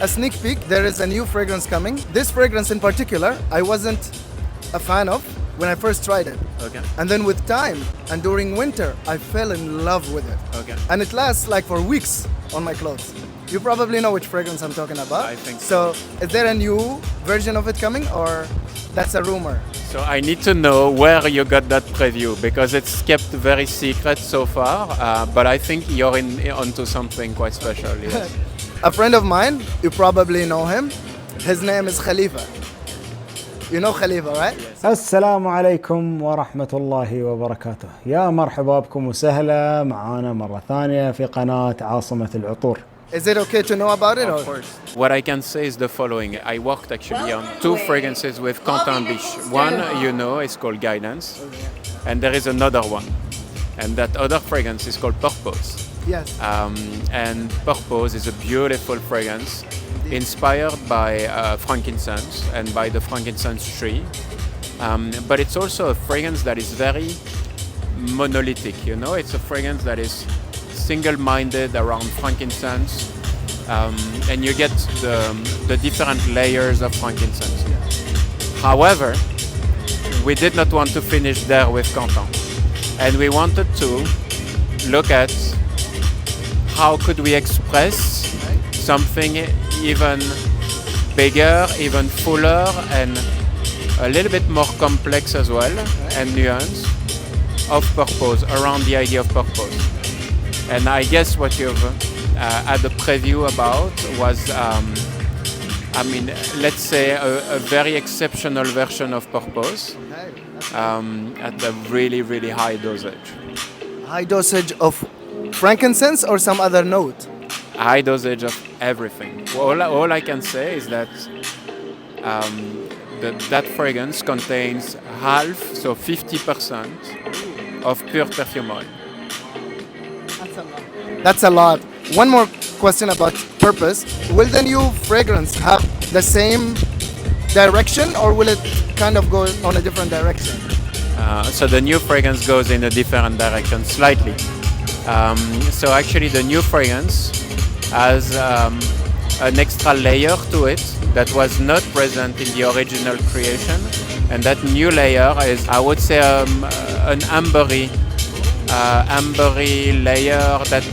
a sneak peek. There is a new fragrance coming. This fragrance in particular, I wasn't a fan of when I first tried it. Okay. And then with time and during winter, I fell in love with it. Okay. And it lasts like for weeks on my clothes. You probably know which fragrance I'm talking about. I think so. Is there a new version of it coming, or that's a rumor? So I need to know where you got that preview, because it's kept very secret so far, but I think you're onto something quite special. Yes. A friend of mine, you probably know him. His name is Khalifa. You know Khalifa, right? Yes. السلام عليكم ورحمة الله وبركاته. يا مرحبا بكم وسهلا معانا مرة ثانية في قناة عاصمة العطور. Is it okay to know about it? Of course. What I can say is the following. I worked actually on 2 fragrances with Quentin Biche. One, you know, is called Guidance, and there is another one. And that other fragrance is called Purpose. Yes. And Purpose is a beautiful fragrance inspired by frankincense and by the frankincense tree. But it's also a fragrance that is very monolithic, you know? It's a fragrance that is single-minded around frankincense, and you get the different layers of frankincense. However, we did not want to finish there with Quentin, and we wanted to look at how could we express something even bigger, even fuller, and a little bit more complex as well, and nuance of purpose, around the idea of purpose. And I guess what you've had a preview about was, let's say a very exceptional version of purpose at a really, really high dosage. High dosage of frankincense or some other note? High dosage of everything. All I can say is that that fragrance contains half, so 50% of pure perfume oil. That's a lot. One more question about purpose. Will the new fragrance have the same direction, or will it kind of go on a different direction? So the new fragrance goes in a different direction, slightly. So actually the new fragrance has an extra layer to it that was not present in the original creation. And that new layer is, I would say, an ambery layer that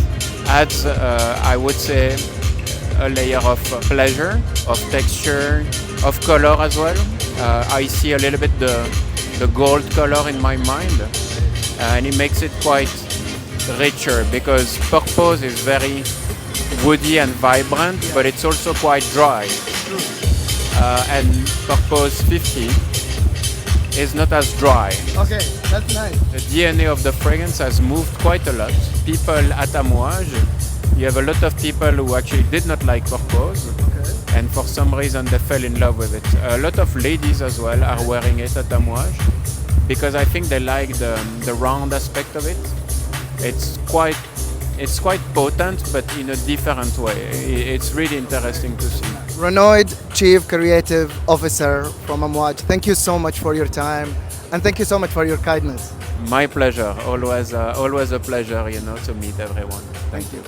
adds, I would say, a layer of pleasure, of texture, of color as well. I see a little bit the gold color in my mind, and it makes it quite richer, because Purpose is very woody and vibrant, but it's also quite dry. And Purpose 50 is not as dry. Okay, that's nice. The DNA of the fragrance has moved quite a lot. People at Amouage, you have a lot of people who actually did not like Purpose, and for some reason they fell in love with it. A lot of ladies as well are wearing it at Amouage, because I think they like the round aspect of it. It's quite potent, but in a different way. It's really interesting to see. Renaud, Chief Creative Officer from Amouage, thank you so much for your time, and thank you so much for your kindness. My pleasure. Always a pleasure, to meet everyone. Thank you.